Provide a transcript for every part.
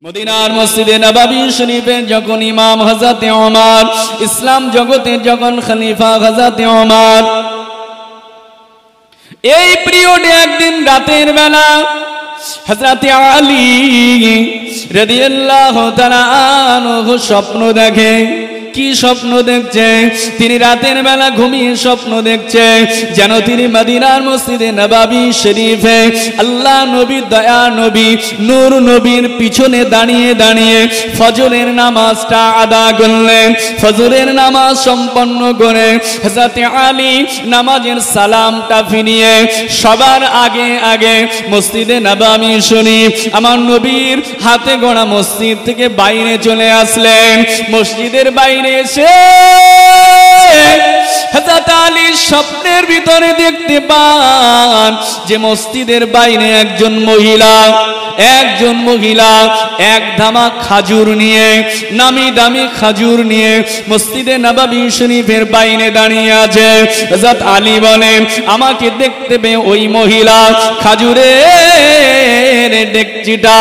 মদিনার মসজিদে নববী শরীফে যখন ইমাম হযরত ওমর, ইসলাম জগতের যখন খলিফা হযরত ওমর, এই পিরিয়ডে একদিন রাতের বেলা হযরত আলী রাদিয়াল্লাহু তাআলা আনহু স্বপ্ন দেখে। কি স্বপ্ন দেখছে? তিনি রাতের বেলা ঘুমিয়ে স্বপ্ন দেখছে যেন তিনি মদিনার মসজিদে নববী শরীফে আল্লাহ নবী, দয়া নবী, নূর নবীর পিছনে দাঁড়িয়ে দাঁড়িয়ে ফজরের নামাজটা আদা করলেন। ফজরের নামাজ সম্পন্ন করে হযরত আলী নামাজের সালামটা ফিরিয়ে সবার আগে আগে মসজিদে নববী শরীফ আমার নবীর হাতে গড়া মসজিদ থেকে বাইরে চলে আসলেন। মসজিদের বাইরে এসে হযরত আলী স্বপ্নের ভিতরে দেখতে পান যে মসজিদের বাইরে একজন মহিলা এক ধামা খাজুর নিয়ে, নামি দামি খাজুর নিয়ে মসজিদে নববী শরীফের বাইরে দাঁড়িয়ে আছে। হযরত আলী বলেন, আমাকে দেখতে পেয়ে ওই মহিলা খাজুরের ডেকচিটা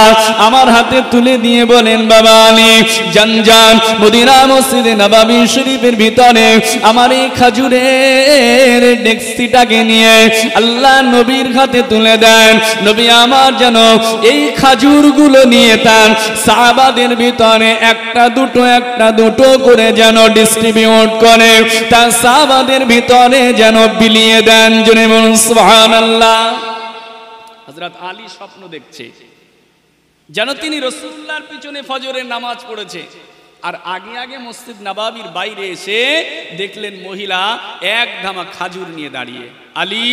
আমার হাতে তুলে দিয়ে বলেন, বাবা আলী, জান মদিনা মসজিদে নববী শরীফের ভিতরে আমার এই খাজুরের ডেকচিটাকে নিয়ে আল্লাহ নবীর হাতে তুলে দেন। নবী আমার যেন এই খাজুরগুলো নিয়ে তার সাহাবাদের ভিতরে একটা দুটো করে যেন ডিস্ট্রিবিউট করে তার সাহাবাদের ভিতরে যেন বিলিয়ে দেন। জোরে বলুন সুবহানাল্লাহ। হযরত আলী স্বপ্ন দেখছে যেন তিনি রাসূলুল্লাহর পিছনে ফজরের নামাজ পড়েছে, আর আগে আগে মসজিদ নববীর বাইরে এসে দেখলেন মহিলা এক ধামা খাজুর নিয়ে দাঁড়িয়ে। আলী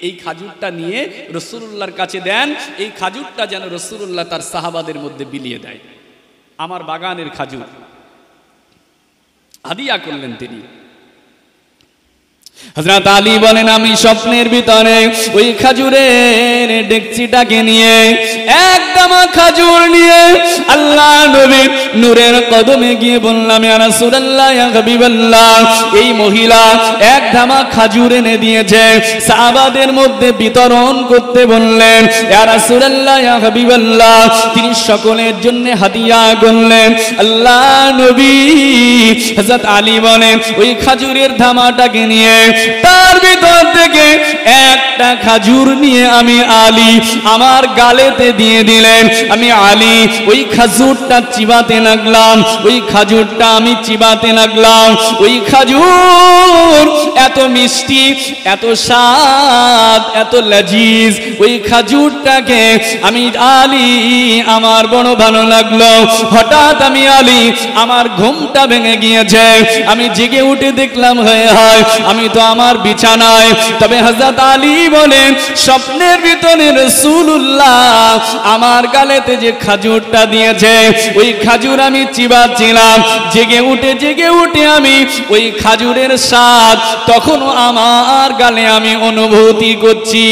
এই খাজুরটা নিয়ে রাসূলুল্লাহর কাছে দেন, এই খাজুরটা যেন রাসূলুল্লাহ তার সাহাবাদের মধ্যে বিলিয়ে দেয়। আমার বাগানের খাজুর হাদিয়া করলেন তিনি। হযরত আলী বলেন, আমি স্বপ্নের ভিতরে ওই খাজুরের ডেকচিটাকে নিয়ে এক দামা খাজুর নিয়ে আল্লাহ নবীর নূরের কদমে গিয়ে বললাম, ইয়া রাসূলুল্লাহ, ইয়া হাবিবাল্লাহ, এই মহিলা এক ধামা খাজুর এনে দিয়েছে, সাহাবাদের মধ্যে বিতরণ করতে বললেন। ইয়া রাসূলুল্লাহ, ইয়া হাবিবাল্লাহ, তিনি সকলের জন্য হাদিয়া করলেন। আল্লাহ নবী হযরত আলী বলেন, ওই খাজুরের ধামাটাকে নিয়ে তার ভিতর থেকে একটা খাজুর নিয়ে আমি আলী আমার গালেতে দিয়ে দিলেন। আমি আলী ওই খাজুরটা চিবাতে লাগলাম, ওই খাজুরটা আমি চিবাতে লাগলাম। ওই খাজুর এত মিষ্টি, এত স্বাদ, এত লজিজ, ওই খাজুরটাকে আমি আলী আমার বড় ভালো লাগলো। হঠাৎ আমি আলী আমার ঘুমটা ভেঙে গিয়েছে, আমি জেগে উঠে দেখলাম হয় আমি তো আমার বিছানায়। তবে হযরত আলী বলেন, স্বপ্নের ভিতরে রাসূলুল্লাহ আমার গালেতে যে খাজুরটা দিয়েছে ওই খাজুর আমি চিবাচ্ছিলাম। জেগে উঠে আমি ওই খাজুরের স্বাদ তখনও আমার গালে আমি অনুভূতি করছি।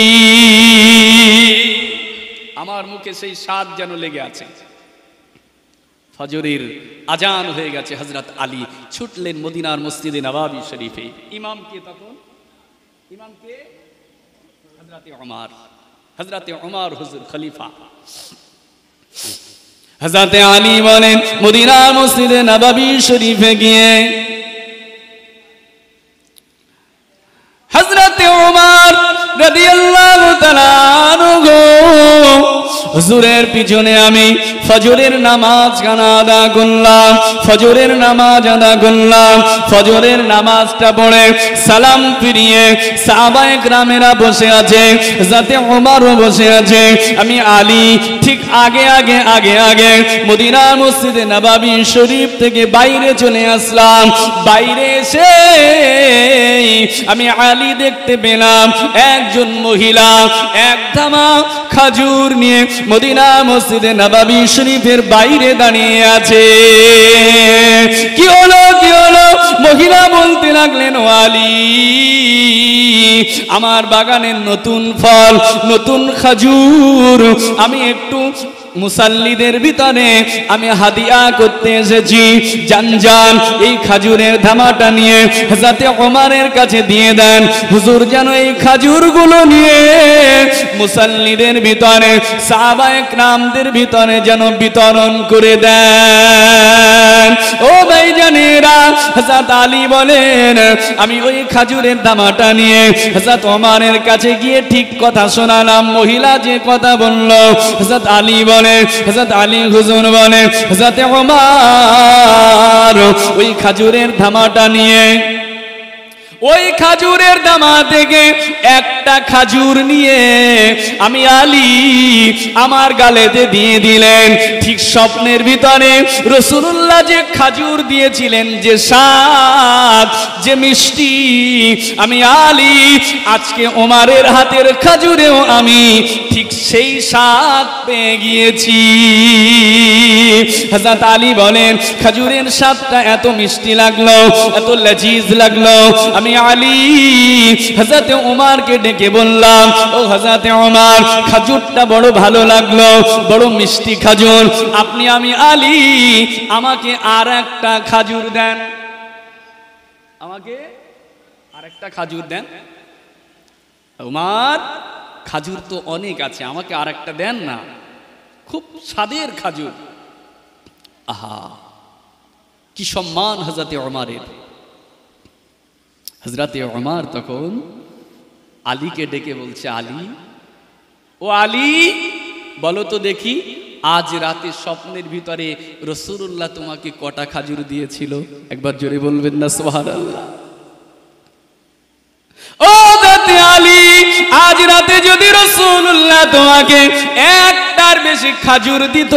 আমার মুখে সেই স্বাদ যেন লেগে আছে। ফজরের আজান হয়ে গেছে। হযরত আলী ছুটলেন মদিনার মসজিদে নববী শরীফে। ইমামকে তখন হযরত ওমর হুজুর খলিফা। হযরত আলী বলেন, মদিনার মসজিদে নববী শরীফে গিয়ে হযরত ওমর রাদিয়াল্লাহু তাআলা আনহু হুজুরের পিছনে আমি ফজরের নামাজ আদা করলাম। ফজরের নামাজটা পড়ে সালাম ফিরিয়ে সাহাবায়ে কেরামেরা বসে আছে, যাতে ওমরও বসে আছে। আমি আলী ঠিক আগে মদিনার মসজিদে নববী শরীফ থেকে বাইরে চলে আসলাম। বাইরে এসে আমি আলী দেখতে পেলাম একজন মহিলা এক ধামা খাজুর নিয়ে মদিনা মসজিদে নববী শরীফের বাইরে দাঁড়িয়ে আছে। কি হলো? মহিলা বলতে লাগলেন, আলী, আমার বাগানের নতুন ফল, নতুন খাজুর আমি একটু মুসাল্লিদের ভিতরে আমি হাদিয়া করতে এসেছি, যান যান এই খাজুরের ধামাটা নিয়ে হযরত ওমরের কাছে দিয়ে দেন, হুজুর যেন এই খাজুরগুলো নিয়ে মুসাল্লিদের ভিতরে সাহাবায়ে কেরামদের ভিতরে যেন বিতরণ করে দেন। ও ভাইজানেরা, হযরত আলী বলেন আমি ওই খাজুরের ধামাটা নিয়ে হযরত ওমরের কাছে গিয়ে ঠিক কথা শোনালাম। মহিলা যে কথা বলল, হযরত আলী বলে, হযরত আলী হুজুর বলে হযরত ওমর ওই খাজুরের ধামাটা নিয়ে ওই খাজুরের দামা থেকে একটা খাজুর নিয়ে আমি আলী আমার গালেতে দিয়ে দিলেন। ঠিক স্বপ্নের ভিতরে রাসূলুল্লাহ যে খাজুর দিয়েছিলেন, যে স্বাদ, যে মিষ্টি, আমি আলী আজকে ওমরের হাতের খাজুরেও আমি ঠিক সেই স্বাদ পেয়ে গিয়েছি। হযরত আলী বলেন খাজুরের স্বাদটা এত মিষ্টি লাগলো, এত লজিজ লাগলো, আমি আলী হযরত ওমরকে ডেকে বললাম, ও হযরত ওমর, খাজুরটা বড় ভালো লাগলো, বড় মিষ্টি খাজুর, আপনি আমি আলী আমাকে আর একটা খাজুর দেন, আমাকে আর একটা খাজুর দেন। ওমর, খাজুর তো অনেক আছে, আমাকে আর একটা দেন না, খুব স্বাদের খাজুর। আহা, কি সম্মান হযরত ওমরের। হযরতে ওমর তখন আলীকে ডেকে বলছে, আলী, ও আলী, বলো তো দেখি আজ রাতে স্বপ্নের ভিতরে রাসূলুল্লাহ তোমাকে কটা খাজুর দিয়েছিল? একবার জোরে বলবেন না সুবহানাল্লাহ। ও হযরতে আলী, আজ রাতে যদি রাসূলুল্লাহ তোমাকে একটার বেশি খাজুর দিত,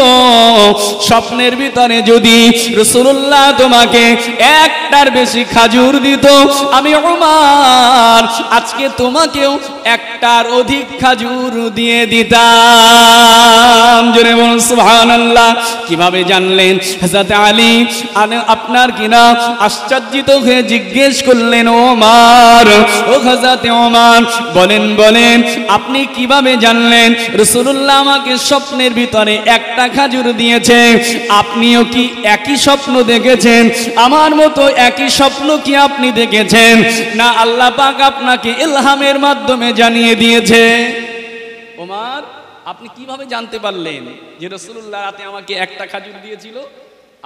স্বপ্নের ভিতরে যদি রাসূলুল্লাহ তোমাকে একটার বেশি খাজুর দিত, আমি ওমর আজকে তোমাকেও একটার অধিক খাজুর দিয়ে দিতাম। জোরে বলুন সুবহানাল্লাহ। কিভাবে জানলেন? হযরত আলী আপনার কিনা আশ্চর্যিত হয়ে জিজ্ঞেস করলেন, ওমর, ও হযরত ওমর, বলেন বলেন আপনি কিভাবে জানলেন রাসূলুল্লাহ আমাকে স্বপ্নের ভিতরে একটা খাজুর দিয়েছে? আপনিও কি একই স্বপ্ন দেখেছেন? আমার মতো একই স্বপ্ন কি আপনি দেখেছেন? না আল্লাহ পাক আপনাকে ইলহামের মাধ্যমে জানিয়ে দিয়েছে? ওমর, আপনি কিভাবে জানতে পারলেন যে রাসূলুল্লাহ রাতে আমাকে একটা খাজুর দিয়েছিল?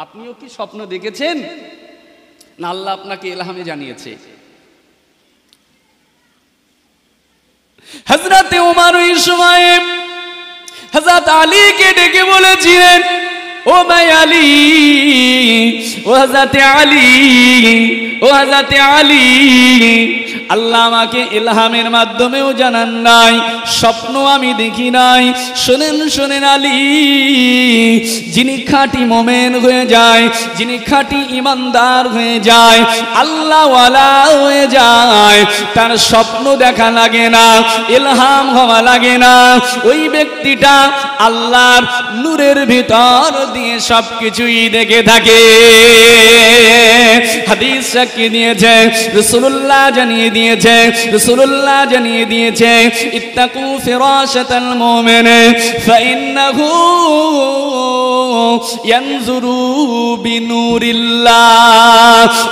আপনিও কি স্বপ্ন দেখেছেন, না আল্লাহ আপনাকে ইলহামে জানিয়েছে? হযরতে ওমর ওই সময়ে হযরত আলীকে ডেকে বলেছিলেন, ও ভাই আলী, ও হযরতে আলী, ও হযরতে আলী, আল্লাহ আমাকে ইলহামের মাধ্যমেও জানান নাই, স্বপ্ন আমি দেখি নাই। শোনেন শোনেন আলী, যিনি খাঁটি মুমিন হয়ে যায়, যিনি খাঁটি ইমানদার হয়ে যায়, আল্লাহওয়ালা হয়ে যায়, তার স্বপ্ন দেখা লাগে না, ইলহাম হওয়া লাগে না। ওই ব্যক্তিটা আল্লাহর নূরের ভিতর দিয়ে সবকিছুই দেখে থাকে। হাদিস সাক্ষী দিয়েছে, রাসূলুল্লাহ জানিয়ে দিয়েছে, রাসূলুল্লাহ জানিয়ে দিয়েছে, ইত্তাকু ফিরাশাতাল মুমিন ফাইন্নাহু ইয়ানজুরু বিনুরিল্লাহ।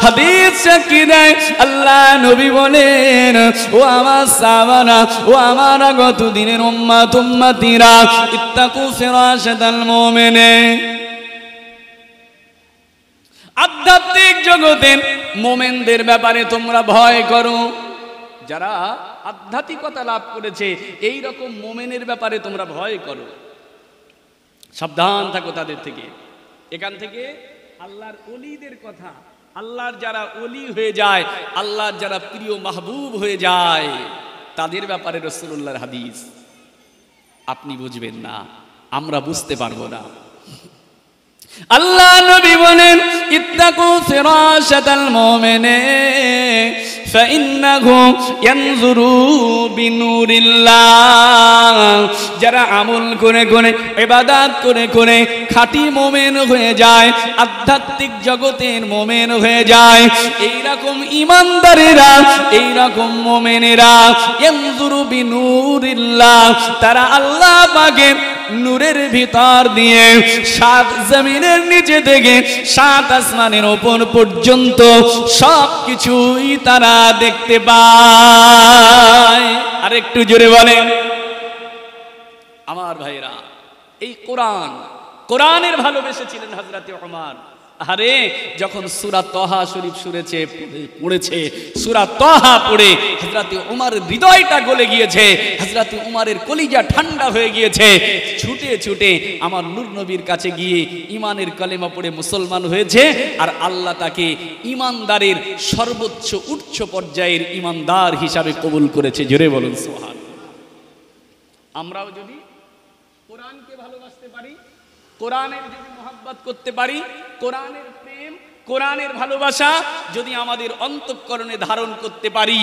হাদিস সাক্ষী দেয়, আল্লাহ নবী বলেন, ও আমার সাহাবারা, ও আমার আগত দিনের উম্মত উম্মতিরা, ইত্তাকু ফিরাশাতাল মুমিন, আধ্যাত্মিক জগতের মোমেনদের ব্যাপারে তোমরা ভয় করো। যারা আধ্যাত্মিকতা লাভ করেছে এই রকম মোমেনের ব্যাপারে তোমরা ভয় করো, সাবধান থাকো তাদের থেকে। এখান থেকে আল্লাহর ওলিদের কথা, আল্লাহর যারা ওলি হয়ে যায়, আল্লাহর যারা প্রিয় মাহবুব হয়ে যায়, তাদের ব্যাপারে রাসূলুল্লাহর হাদিস আপনি বুঝবেন না, আমরা বুঝতে পারবো না। আল্লাহ নবী বলেন, ইত্তাকু ফিরাশাতাল মুমিন ফাইন্নাহু ইয়ানজুরু বিনুরিল্লাহ। যারা আমল করে করে, ইবাদত করে করে খাঁটি মুমিন হয়ে যায়, আধ্যাত্মিক জগতের মুমিন হয়ে যায়, এই রকম ঈমানদারেরা, এই রকম মুমিনেরা ইয়ানজুরু বিনুরিল্লাহ, তারা আল্লাহ পাকের নূরের ভিতর দিয়ে 7 জমিনের নিচে থেকে 7 আসমানের উপর পর্যন্ত সবকিছুই তারা দেখতে পায়। আর একটু জোরে বলেন আমার ভাইরা, এই কোরআনের ভালোবেসেছিলেন হযরত ওমর। আরে যখন সূরা তাহা শরীফ পড়েছে, সূরা তাহা পড়ে হযরত ওমরের হৃদয়টা গলে গিয়েছে, হযরত ওমরের কলিজা ঠান্ডা হয়ে গিয়েছে। ছুটে ছুটে আমার নূর নবীর কাছে গিয়ে ঈমানের কালেমা পড়ে মুসলমান হয়েছে। আর আল্লাহ তাকে ঈমানদারের সর্বোচ্চ উচ্চ পর্যায়ের ঈমানদার হিসাবে কবুল করেছে। জোরে বলুন সুবহানাল্লাহ। আমরাও যদি কোরআনকে ভালোবাসতে পারি, কোরআনের যদি মহব্বত করতে পারি, কোরআনের প্রেম, কোরআনের ভালোবাসা যদি আমাদের অন্তঃকরণে ধারণ করতে পারি,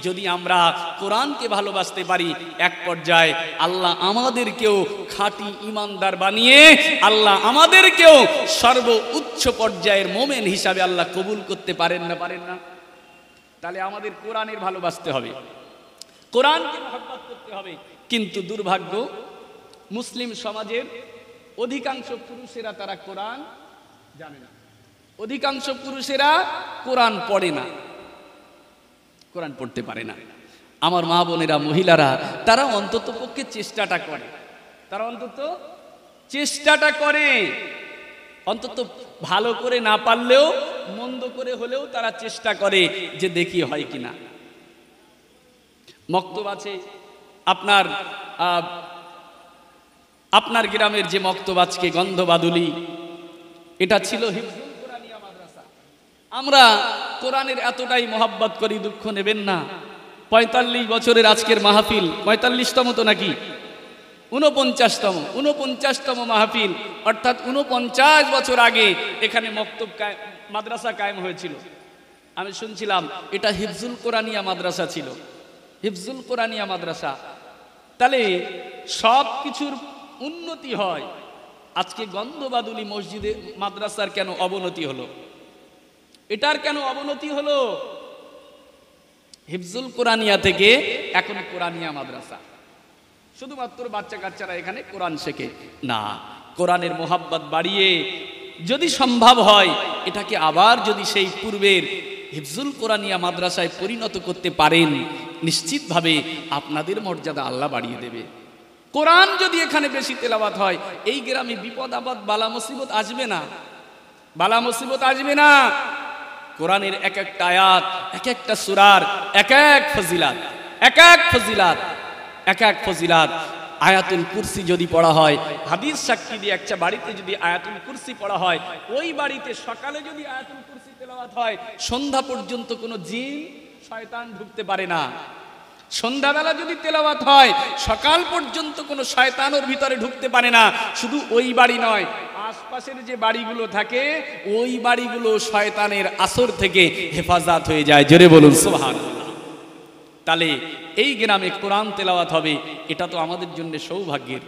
যদি আমরা কোরআনকে ভালোবাসতে পারি, এক পর্যায়ে আল্লাহ আমাদেরকেও খাঁটি ঈমানদার বানিয়ে আল্লাহ আমাদেরকেও সর্বোচ্চ পর্যায়ের মোমেন হিসাবে আল্লাহ কবুল করতে পারেন না? পারেন না? তাহলে আমাদের কোরআনের ভালোবাসতে হবে, কোরআনকে মহব্বত করতে হবে। কিন্তু দুর্ভাগ্য, মুসলিম সমাজের অধিকাংশ পুরুষেরা তারা কোরআন জানে না, অধিকাংশ পুরুষেরা কোরআন পড়ে না, কোরআন পড়তে পারে না। আমার মা বোনেরা, মহিলারা, তারা অন্তত পক্ষে চেষ্টাটা করে, তারা অন্তত চেষ্টাটা করে, অন্তত ভালো করে না পারলেও মন্দ করে হলেও তারা চেষ্টা করে যে দেখি হয় কিনা। মক্তব আছে আপনার গ্রামের যে মক্তব আজকে গন্ধবাদুলি, এটা ছিল হিফজুল কোরআনিয়া মাদ্রাসা। আমরা কোরআনের এতটাই মহব্বত করি, দুঃখ নেবেন না। 45 বছরের আজকের মাহফিল, 45তম তো নাকি 49তম মাহফিল, অর্থাৎ 49 বছর আগে এখানে মক্তব মাদ্রাসা কায়েম হয়েছিল। আমি শুনছিলাম এটা হিফজুল কোরআনিয়া মাদ্রাসা ছিল, হিফজুল কোরআনিয়া মাদ্রাসা। তাহলে সব কিছুর উন্নতি হয়, আজকে গন্ধবাদুলি মসজিদে মাদ্রাসার কেন অবনতি হলো? এটার কেন অবনতি হলো? হিফজুল কোরআনিয়া থেকে এখন কোরআনিয়া মাদ্রাসা, শুধুমাত্র বাচ্চা কাচ্চারা এখানে কোরআন শেখে না। কোরআনের মোহাব্বত বাড়িয়ে যদি সম্ভব হয় এটাকে আবার যদি সেই পূর্বের হিফজুল কোরআনিয়া মাদ্রাসায় পরিণত করতে পারেন, নিশ্চিতভাবে আপনাদের মর্যাদা আল্লাহ বাড়িয়ে দেবে। কোরআন যদি এখানে বেশি তেলাওয়াত হয়, এই গ্রামে বিপদ আপদ বালা মুসিবত আসবে না, বালা মুসিবত আসবে না। কোরআনের এক একটা আয়াত, এক একটা সূরার এক এক ফজিলাত, এক এক ফজিলাত, এক এক ফজিলাত। আয়াতুল কুরসি যদি পড়া হয়, হাদিস সাক্ষী দিয়ে একটা বাড়িতে যদি আয়াতুল কুরসি পড়া হয়, ওই বাড়িতে সকালে যদি আয়াতুল কুরসি তেলাওয়াত হয়, সন্ধ্যা পর্যন্ত কোনো জিন শয়তান ঢুকতে পারে না। সন্ধ্যাবেলা যদি তেলাওয়াত হয়, সকাল পর্যন্ত কোনো শয়তান ওর ভিতরে ঢুকতে পারে না। শুধু ওই বাড়ি নয়, আশপাশের যে বাড়িগুলো থাকে ওই বাড়িগুলো শয়তানের আসর থেকে হেফাজত হয়ে যায়। জোরে বলুন সুবহানাল্লাহ। তাহলে এই গ্রামে কোরআন তেলাওয়াত হবে, এটা তো আমাদের জন্য সৌভাগ্যের।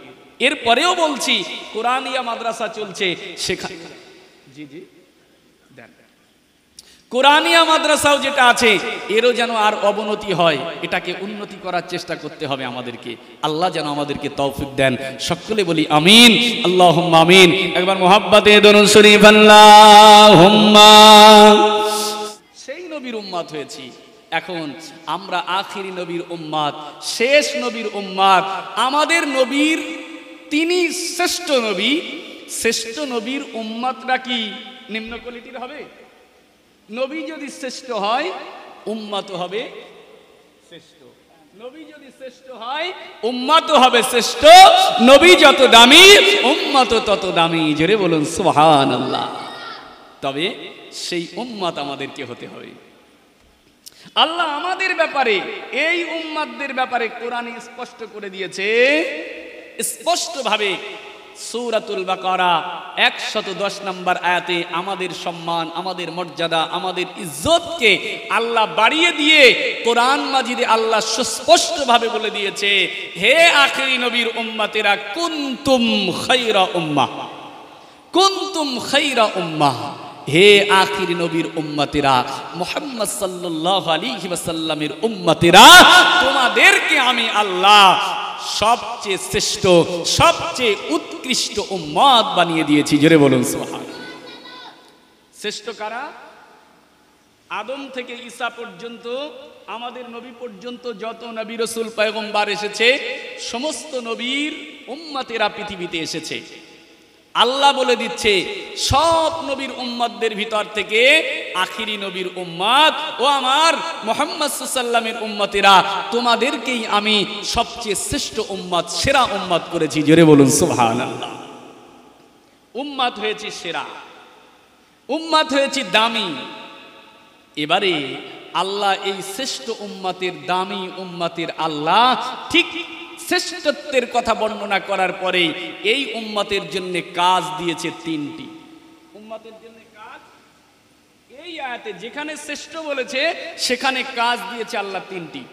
এরপরেও বলছি, কোরআনিয়া মাদ্রাসা চলছে, সেখানে জি জি দেন, কোরআনিয়া মাদ্রাসাও যেটা আছে এরও যেন আর অবনতি হয়, এটাকে উন্নতি করার চেষ্টা করতে হবে আমাদেরকে। আল্লাহ যেন আমাদেরকে তৌফিক দেন। সকলে বলি আমিন, আল্লাহুম্মা আমিন। একবার মুহাব্বতে দরুদ শরীফ আল্লাহুম্মা। সেই নবীর উম্মত হয়েছি, এখন আমরা আখিরি নবীর উম্মত, শেষ নবীর উম্মত। আমাদের নবীর, তিনি শ্রেষ্ঠ নবী, শ্রেষ্ঠ নবীর উম্মতরা কি নিম্ন কোয়ালিটির হবে? নবী যদি শ্রেষ্ঠ হয়, উম্মত হবে শ্রেষ্ঠ। নবী যদি শ্রেষ্ঠ হয়, উম্মত হবে শ্রেষ্ঠ। নবী যত দামি, উম্মত তত দামি। জোরে বলুন সুবহানাল্লাহ। তবে সেই উম্মত আমাদেরকে হতে হবে। আল্লাহ আমাদের ব্যাপারে, এই উম্মতদের ব্যাপারে কোরআনে স্পষ্ট করে দিয়েছে, স্পষ্টভাবে সূরাতুল বাকারা 110 নম্বর আয়াতে আমাদের সম্মান, আমাদের মর্যাদা, আমাদের ইজ্জতকে আল্লাহ বাড়িয়ে দিয়ে কোরআন মাজিদে আল্লাহ সুস্পষ্টভাবে বলে দিয়েছে, হে আখিরি নবীর উম্মতেরা, কুনতুম খায়রা উম্মাহ, কুনতুম খায়রা উম্মাহ। হে আখিরি নবীর উম্মতেরা, মুহাম্মদ সাল্লাল্লাহু আলাইহি ওয়াসাল্লামের উম্মতেরা, তোমাদেরকে আমি আল্লাহ সবচেয়ে শ্রেষ্ঠ সবচেয়ে উৎকৃষ্ট উম্মত বানিয়ে দিয়েছি। জোরে বলুন সুবহানাল্লাহ। শ্রেষ্ঠ কারা? আদম থেকে ঈসা পর্যন্ত আমাদের নবী পর্যন্ত যত নবী রাসূল পয়গম্বর এসেছে সমস্ত নবীর উম্মতেরা পৃথিবীতে এসেছে। আল্লাহ বলে দিচ্ছে সব নবীর উম্মতদের ভিতর থেকে আখিরি নবীর উম্মত ও আমার মুহাম্মদ সাল্লাল্লাহু আলাইহি ওয়াসাল্লামের উম্মতেরা তোমাদেরকেই আমি সবচেয়ে শ্রেষ্ঠ উম্মত সেরা উম্মত করেছি। জোরে বলুন সুবহানাল্লাহ। উম্মত হয়েছে সেরা, উম্মত হয়েছে দামি। এবারে আল্লাহ এই শ্রেষ্ঠ উম্মতের দামি উম্মতের আল্লাহ ঠিক শ্রেষ্ঠত্বের কথা বর্ণনা করার পরে এই উম্মতের জন্য কাজ দিয়েছে তিনটি। উম্মতের জন্য কাজ এই আয়াতে যেখানে শ্রেষ্ঠ বলেছে সেখানে কাজ দিয়েছে আল্লাহ তিনটি।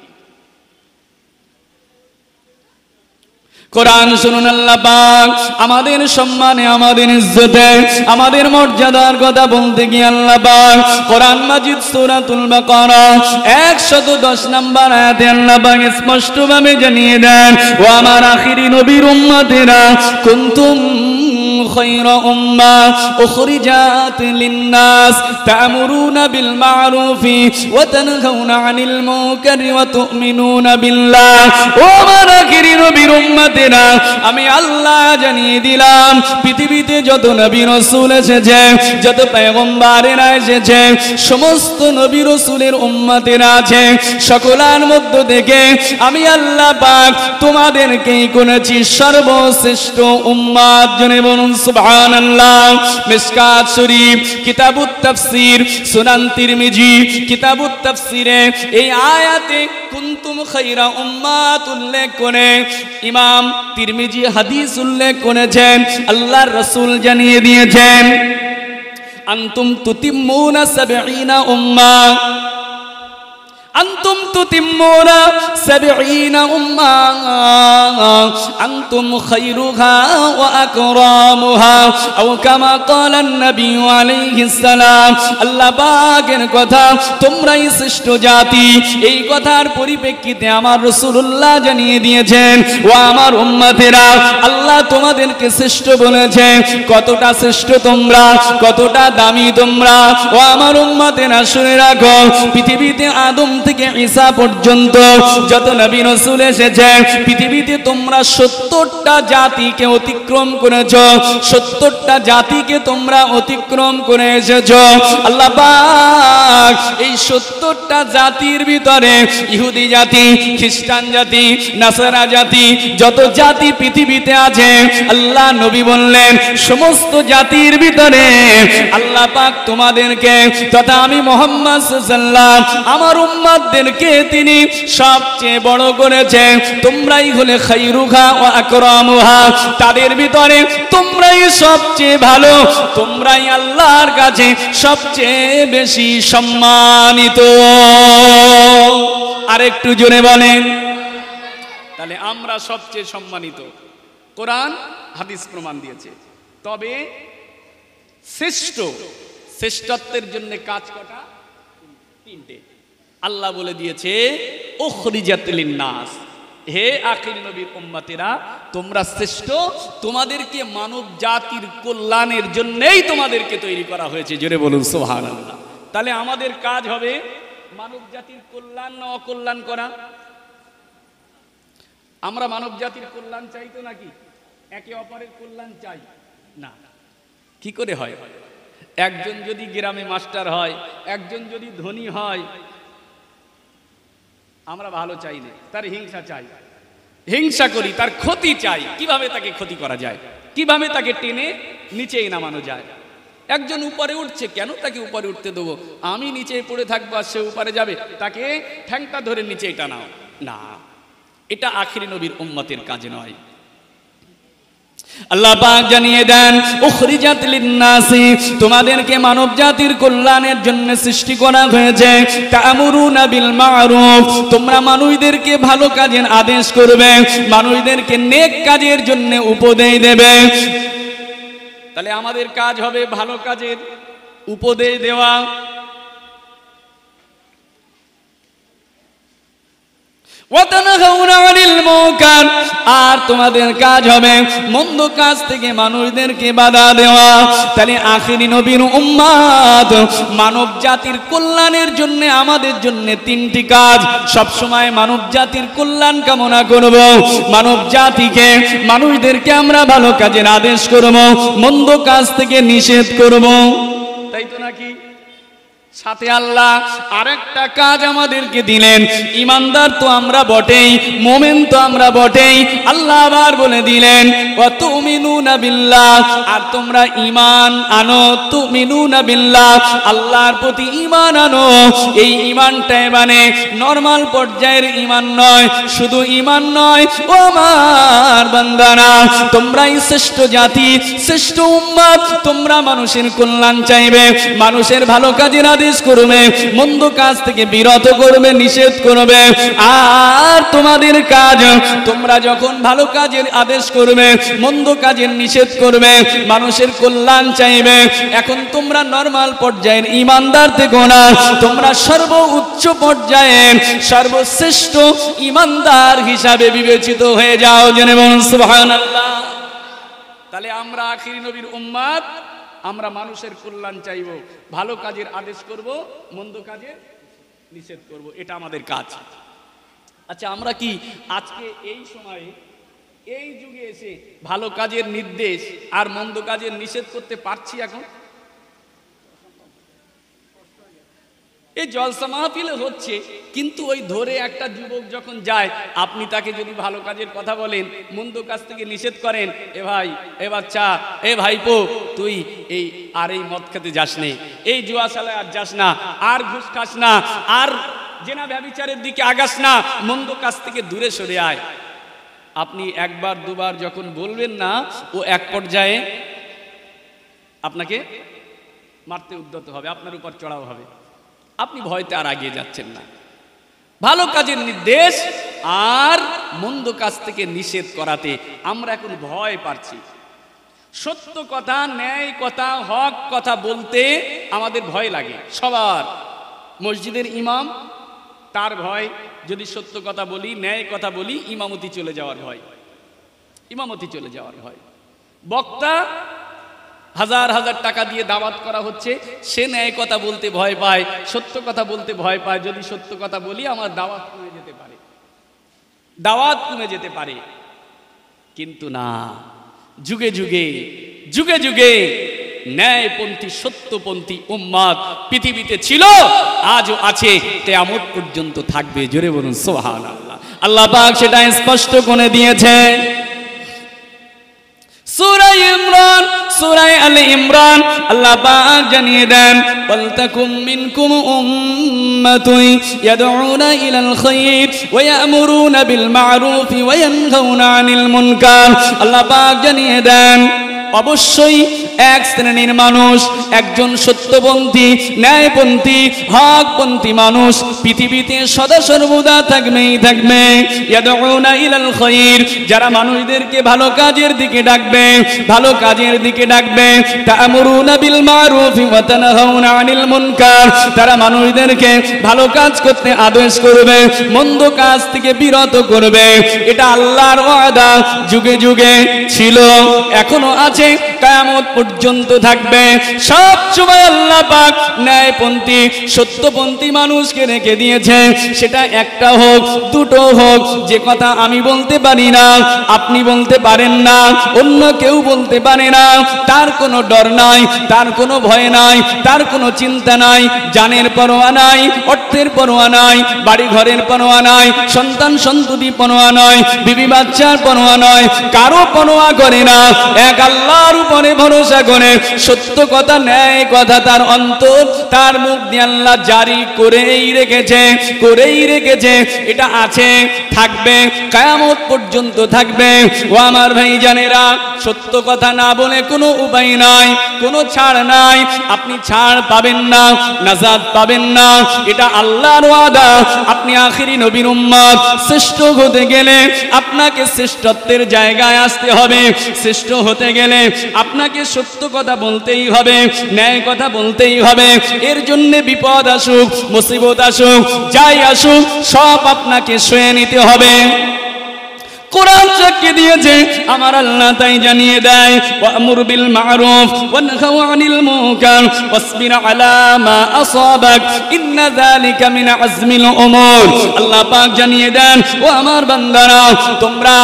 কোরআন শুনুন, আল্লাহ পাক আমাদের সম্মানে আমাদের ইজ্জতে আমাদের মর্যাদার কথা বলতে গিয়ে আল্লাহ পাক কোরআন মাজিদ সূরাতুল বাকারা 110 নম্বর আয়াতে আল্লাহ পাক স্পষ্টভাবে জানিয়ে দেন, ও আমার আখিরি নবীর উম্মতেরা কুনতুম খায়রা উম্মাহ উখরিজাত লিন-নাস তা'মুরুনা বিল মা'রুফি ওয়া তানহাউনা আনিল মুনকারি ওয়া তু'মিনুনা বিল্লাহ। ও আমার আখিরি নবীর উম্মতেরা, আমি আল্লাহ জানিয়ে দিলাম পৃথিবীতে যত নবী রাসূল এসেছে যত পয়গম্বরেরা এসেছে সমস্ত নবী রাসূলের উম্মতেরা আছে সকলের মধ্য থেকে আমি আল্লাহ পাক তোমাদেরকেই করেছি সর্বশ্রেষ্ঠ উম্মত। জনে বলুন সুবহানাল্লাহ। মিশকাত শরীফ কিতাবুত তাফসীর সুনান তিরমিজি কিতাবুত তাফসীরে এই আয়াতে কুনতুম খায়রা উম্মাত উল্লেখ করে ইমাম তিরমিজি হাদিস উল্লেখ করেছেন। আল্লাহর রাসূল জানিয়ে দিয়েছেন আনতুম তুতিম্মুনা 70 উম্মাহ أنتم تتمون 70 أمة أنتم خيرها وأكرمها أو كما قال النبي عليه السلام। আল্লাহ পাকের কথা তোমরাই শ্রেষ্ঠ জাতি, এই কথার পরিপ্রেক্ষিতে আমার রাসূলুল্লাহ জানিয়ে দিয়েছেন ও আমার উম্মতেরা আল্লাহ তোমাদেরকে শ্রেষ্ঠ বলেছেন। কতটা শ্রেষ্ঠ তোমরা, কতটা দামি তোমরা। ও আমার উম্মতেরা শুনে রাখো, পৃথিবীতে আদম থেকে ঈসা পর্যন্ত যত নবী রাসূল এসেছে পৃথিবীতে তোমরা 70টা জাতিকে অতিক্রম করেছো, 70টা জাতিকে তোমরা অতিক্রম করে এসেছো। আল্লাহ পাক এই 70টা জাতির ভিতরে ইহুদি জাতি, খ্রিস্টান জাতি, নাসারা জাতি যত জাতি পৃথিবীতে আছে আল্লাহ নবী বললেন সমস্ত জাতির ভিতরে আল্লাহ পাক তোমাদেরকে তথা আমি মুহাম্মদ সাল্লাল্লাহু আলাইহি ওয়াসাল্লাম আমার উম্মতদেরকে তিনি সবচেয়ে বড় করেছে। তোমরাই হলে খায়রুহা ওয়া আকরামুহা, তাদের ভিতরে তোমরাই সবচেয়ে ভালো, তোমরাই আল্লাহর কাছে সবচেয়ে বেশি সম্মানিত। আরেকটু জোরে বলেন। তাহলে আমরা সবচেয়ে সম্মানিত, কোরআন হাদিস প্রমাণ দিয়েছে। তবে শ্রেষ্ঠত্বের জন্য কাজ কটা? তিনটে। আল্লাহ বলে দিয়েছে উখরিজাত লিন-নাস, হে আখির নবীর উম্মতেরা তোমরা শ্রেষ্ঠ, তোমাদেরকে মানব জাতির কল্যাণের জন্যই তোমাদেরকে তৈরি করা হয়েছে। জোরে বলুন সুবহানাল্লাহ। তাহলে আমাদের কাজ হবে মানব জাতির কল্যাণ না অকল্যাণ করা? আমরা মানব জাতির কল্যাণ চাই তো নাকি? একে অপরের কল্যাণ চাই না। কি করে হয়? একজন যদি গ্রামে মাস্টার হয়, একজন যদি ধনী হয়, আমরা ভালো চাই না, তার হিংসা চাই, হিংসা করি, তার ক্ষতি চাই। কিভাবে তাকে ক্ষতি করা যায়, কিভাবে তাকে টেনে নিচেই নামানো যায়। একজন উপরে উঠছে, কেন তাকে উপরে উঠতে দেবো? আমি নিচে পড়ে থাকবো আর সে উপরে যাবে, তাকে ঠ্যাংটা ধরে নিচে টানাও না। এটা আখিরি নবীর উম্মতের কাজ নয়। আল্লাহ পাক জানিয়ে দেন উখরিজাত লিন-নাসি, তোমাদেরকে মানব জাতির কল্যাণের জন্য সৃষ্টি করা হয়েছে। তা'মুরুনা বিল মা'রুফ, তোমরা মানুষদেরকে ভালো কাজের আদেশ করবে, মানুষদেরকে নেক কাজের জন্য উপদেশ দেবে। তাহলে আমাদের কাজ হবে ভালো কাজের উপদেশ দেওয়া। ওয়াতানহাউনা আনিল মুনকার, আর তোমাদের কাজ হবে মন্দ কাজ থেকে মানুষদেরকে বাধা দেওয়া। তাহলে আখিরি নবীর উম্মত মানব জাতির কল্যাণের জন্য আমাদের জন্য তিনটি কাজ। সব সময় মানব জাতির কল্যাণ কামনা করব, মানব জাতিকে মানুষদেরকে আমরা ভালো কাজের আদেশ করব, মন্দ কাজ থেকে নিষেধ করব, তাই তো নাকি? সাথে আল্লাহ আরেকটা কাজ আমাদেরকে দিলেন। ইমানদার তো আমরা বটেই, মুমিন তো আমরা বটেই। আল্লাহ আবার বলে দিলেন ওয়া তুমিনুনা বিল্লাহ, আর তোমরা ঈমান আনো। তুমিনুনা বিল্লাহ, আল্লাহর প্রতি ঈমান আনো। এই ঈমানটাই মানে নরমাল পর্যায়ের ঈমান নয়, শুধু ঈমান নয় ও আমার বান্দারা, তোমরাই শ্রেষ্ঠ জাতি, শ্রেষ্ঠ উম্মত। তোমরা মানুষের কল্যাণ চাইবে, মানুষের ভালো কাজের আদেশ করবে, মন্দ কাজ থেকে বিরত করবে, নিষেধ করবে। আর তোমাদের কাজ, তোমরা যখন ভালো কাজের আদেশ করবে, মন্দ কাজের নিষেধ করবে, মানুষের কল্যাণ চাইবে, এখন তোমরা নরমাল পর্যায়ের ঈমানদার থেকো না, তোমরা সর্বোচ্চ পর্যায়ের সর্বশ্রেষ্ঠ ঈমানদার হিসাবে বিবেচিত হয়ে যাও। জেনে বলুন সুবহানাল্লাহ। তাহলে আমরা আখিরি নবীর উম্মত, আমরা মানুষের কল্যাণ চাইব, ভালো কাজের আদেশ করব, মন্দ কাজের নিষেধ করব, এটা আমাদের কাজ। আচ্ছা, আমরা কি আজকে এই সময়ে এই যুগে এসে ভালো কাজের নির্দেশ আর মন্দ কাজের নিষেধ করতে পারছি? এখন এই জলসা মাহফিল হচ্ছে, কিন্তু ওই ধরে একটা যুবক যখন যায়, আপনি তাকে যদি ভালো কাজের কথা বলেন, মন্দ কাজ থেকে নিষেধ করেন, এ ভাই, এ বাচ্চা, এ ভাইপো, তুই এই আর এই মদ খেতে যাস নে, এই জুয়াশালায় আর যাস না, আর ঘুষ খাস না, আর জেনা ব্যভিচারের দিকে আগাস না, মন্দ কাজ থেকে দূরে সরে আয়। আপনি একবার দুবার যখন বলবেন না, ও এক পর্যায়ে আপনাকে মারতে উদ্যত হবে, আপনার উপর চড়াও হবে, আপনি ভয়তে আর এগিয়ে যাচ্ছেন না। ভালো কাজের নির্দেশ আর মন্দ কাজ থেকে নিষেধ করাতে আমরা এখন ভয় পাচ্ছি। সত্য কথা, ন্যায় কথা, হক কথা বলতে আমাদের ভয় লাগে সবার। মসজিদের ইমাম, তার ভয়, যদি সত্য কথা বলি, ন্যায় কথা বলি, ইমামতি চলে যাওয়ার ভয়, ইমামতি চলে যাওয়ার ভয়। বক্তা, হাজার হাজার টাকা দিয়ে দাওয়াত করা হচ্ছে, সে ন্যায় কথা বলতে ভয় পায়, সত্য কথা বলতে ভয় পায়। যদি সত্য কথা বলি, আমার দাওয়াত কমে যেতে পারে, দাওয়াত কমে যেতে পারে। কিন্তু না, যুগে যুগে যুগে যুগে ন্যায়পন্থী, সত্যপন্থী উম্মত পৃথিবীতে ছিল, আজও আছে, কিয়ামত পর্যন্ত থাকবে। জোরে বলুন সুবহানাল্লাহ। আল্লাহ পাক সেটা স্পষ্ট করে দিয়েছে। সূরা ইমরান, সূরা আলে ইমরান, আল্লাহ পাক জানিয়ে দেন, ওয়ালতাকুম মিনকুম উম্মাতুন ইয়াদউনা ইলাল খায়র ওয়া ইয়ামুরুনা বিল মা'রুফ ওয়া ইয়ানহাউনা আনিল মুনকার। আল্লাহ পাক জানিয়ে দেন, অবশ্যই এক শ্রেণীর মানুষ, একজন সত্যপন্থী, ন্যায়পন্থী, হকপন্থী মানুষ পৃথিবীতে সদা সর্বদা থাকবেই থাকবে। ইয়াদউনা ইলাল খায়র, যারা মানুষদেরকে ভালো কাজের দিকে ডাকবে, ভালো কাজের দিকে ডাকবে। তা'মুরুনা বিল মা'রুফ ওয়া তানহাউনা আনিল মুনকার, তারা মানুষদেরকে ভালো কাজ করতে আদেশ করবে, মন্দ কাজ থেকে বিরত করবে। এটা আল্লাহর ওয়াদা, যুগে যুগে ছিল, এখনো আছে, কিয়ামত পর্যন্ত থাকবে। সব সময় আল্লাহ পাক ন্যায়পন্থী, সত্যপন্থী মানুষকে রেখে দিয়েছে। সেটা একটা হোক, দুটো হোক, যে কথা আমি বলতে পারি না, আপনি বলতে পারেন না, অন্য কেউ বলতে পারে না, তার কোনো ডর নাই, তার কোনো ভয় নাই, তার কোনো চিন্তা নাই, জানের পরোয়া নাই, অর্থের পরোয়া নাই, বাড়ি ঘরের পরোয়া নাই, সন্তান সন্ততি পরোয়া নয়, বিবি বাচ্চার পরোয়া নয়, কারো পরোয়া করে না। এক আল্লাহর উপরে ভরসা করে সত্য কথা, ন্যায় কথা তার অন্তর, তার মুখ দিয়ে আল্লাহ জারি করেই রেখেছে, করেই রেখেছে। এটা আছে, থাকবে, কিয়ামত পর্যন্ত থাকবে। ও আমার ভাই জানেরা, সত্য কথা না বলে কোনো উপায় নাই, কোনো ছাড় নাই। আপনি ছাড় পাবেন না, নাজাত পাবেন না, এটা আল্লাহর ওয়াদা। আপনি আখিরি নবীর উম্মত, শ্রেষ্ঠ হতে গেলে আপনাকে শ্রেষ্ঠত্বের জায়গায় আসতে হবে। শ্রেষ্ঠ হতে গেলে আপনাকে সত্য কথা বলতেই হবে, ন্যায় কথা বলতেই হবে। এর জন্য বিপদ আসুক, মুসিবত আসুক, যাই আসুক, সব আপনাকে সয়ে নিতে হবে। কোরআন সাক্ষী দিয়েছে, আমার আল্লাহ তাই জানিয়ে দেয়, ওয়া'মুর বিল মা'রুফ ওয়ানহা আনিল মুনকার ওয়াসবির আলা মা আসাবাক ইন্না যালিকা মিন আজমিল উমুর। আল্লাহ পাক জানিয়ে দেন, ও আমার বান্দারা, তোমরা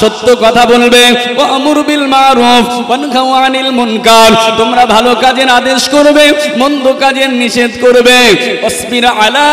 সত্য কথা বলবে, ওয়া'মুর বিল মা'রুফ ওয়ানহা আনিল মুনকার, তোমরা ভালো কাজের আদেশ করবে, মন্দ কাজের নিষেধ করবে। ওয়াসবির আলা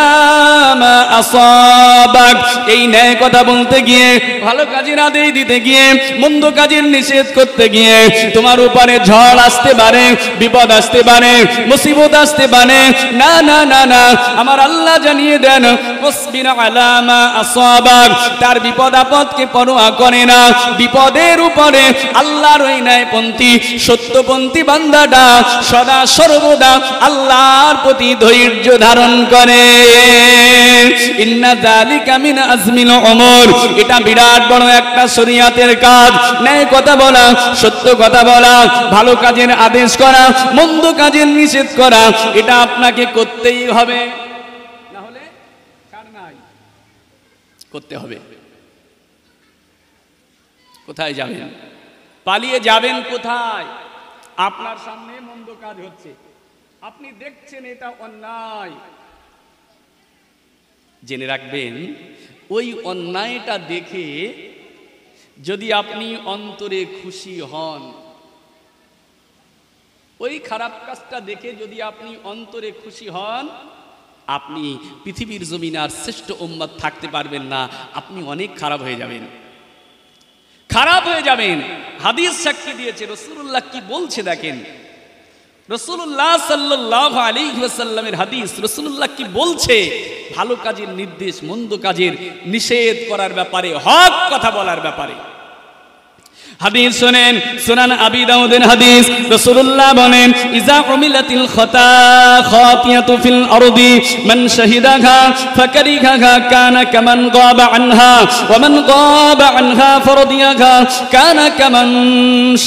মা আসাবাক, এই ন্যায় কথা বলতে গিয়ে, ভালো কাজের আদেশ দিতে গিয়ে, মন্দ কাজের নিষেধ করতে গিয়ে তোমার উপরে ঝড় আসতে পারে, বিপদ আসতে পারে, মুসিবত আসতে পারে। না না না না, আমার আল্লাহ জানিয়ে দেন, ওয়াসবির আলা মা আসাবাক, তার বিপদ আপদকে পরোয়া করে না। বিপদের উপরে আল্লাহর ওই ন্যায়পন্থী সত্যপন্থী বান্দাটা সদা সর্বদা আল্লাহর প্রতি ধৈর্য ধারণ করে। ইন্না যালিকা মিন আজমিল উমুর, এটা বিরাট বড় একটা শরীয়তের কাজ। ন্যায় কথা বলা, সত্য কথা বলা, ভালো কাজের আদেশ করা, মন্দ কাজের নিষেধ করা, এটা আপনাকে করতেই হবে, না হলে ছাড় নাই, করতে হবে। কোথায় যাবেন? পালিয়ে যাবেন কোথায়? আপনার সামনে মন্দ কাজ হচ্ছে, আপনি দেখছেন এটা অন্যায়, জেনে রাখবেন, ওই অন্যায়টা দেখে যদি আপনি অন্তরে খুশি হন, ওই খারাপ কাজটা দেখে যদি আপনি অন্তরে খুশি হন, আপনি পৃথিবীর জমিনে আর শ্রেষ্ঠ উম্মত থাকতে পারবেন না, আপনি অনেক খারাপ হয়ে যাবেন, খারাপ হয়ে যাবেন। হাদিস সাক্ষী দিয়েছে, রাসূলুল্লাহ কি বলছে দেখেন, রাসূলুল্লাহ সাল্লাল্লাহু আলাইহি ওয়াসাল্লামের হাদিস। রাসূলুল্লাহ কি বলছে? ভালো কাজের নির্দেশ, মন্দ কাজের নিষেধ করার ব্যাপারে, হক কথা বলার ব্যাপারে হাদিস শুনেন। সুনান আবি দাউদের হাদিস, রাসূলুল্লাহ বলেন, ইজা উমিলাতিল খাতিয়াতু ফিল আরদি মান শাহিদাহা ফাকারিহাহা কানা কামান গাবা আনহা ওয়া মান গাবা আনহা ফারদিয়াহা কানা কামান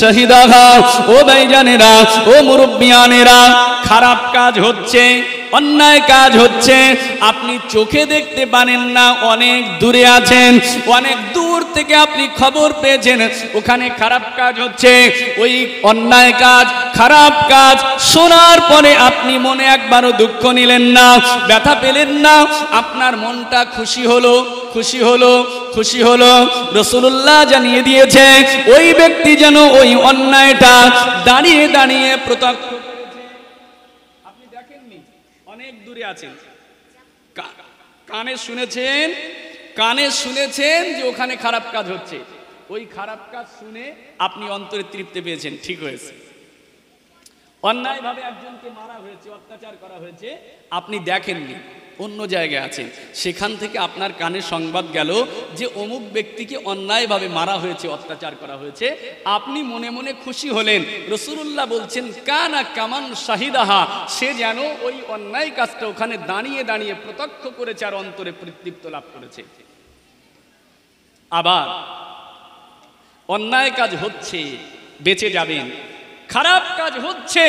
শাহিদাহা। ও ভাইজানেরা, ও মুরব্বিয়ানেরা, খারাপ কাজ হচ্ছে, অন্যায় কাজ হচ্ছে, আপনি চোখে দেখতে পারেন না, অনেক দূরে আছেন, অনেক দূর থেকে আপনি খবর পেয়েছেন ওখানে খারাপ কাজ হচ্ছে। ওই অন্যায় কাজ, খারাপ কাজ শোনার পরে আপনি মনে একবারও দুঃখ নিলেন না, ব্যথা পেলেন না, আপনার মনটা খুশি হলো, খুশি হলো, খুশি হলো। রাসূলুল্লাহ জানিয়ে দিয়েছে, ওই ব্যক্তি যেন ওই অন্যায়টা দাঁড়িয়ে দাঁড়িয়ে প্রত্যক্ষ করেছে। আপনি দেখেননি, অনেক দূরে আছেন, কানে শুনেছেন, কানে শুনেছেন যে ওখানে খারাপ কাজ হচ্ছে, ওই খারাপ কাজ শুনে আপনি অন্তরে তৃপ্তি পেয়েছেন, ঠিক হয়েছে। অন্যায়ভাবে একজনকে মারা হয়েছে, অত্যাচার করা হয়েছে, আপনি দেখেননি, অন্য জায়গায় আছেন, সেখান থেকে আপনার কানে সংবাদ গেল যে অমুক ব্যক্তিকে অন্যায়ভাবে মারা হয়েছে, অত্যাচার করা হয়েছে, আপনি মনে মনে খুশি হলেন। রাসূলুল্লাহ বলছেন, কানা কামান শাহিদাহা, সে যেন ওই অন্যায় কাজটা ওখানে দাঁড়িয়ে দাঁড়িয়ে প্রত্যক্ষ করেছে আর অন্তরে তৃপ্ত লাভ করেছে। আবার অন্যায় কাজ হচ্ছে, বেঁচে যাবেন, খারাপ কাজ হচ্ছে,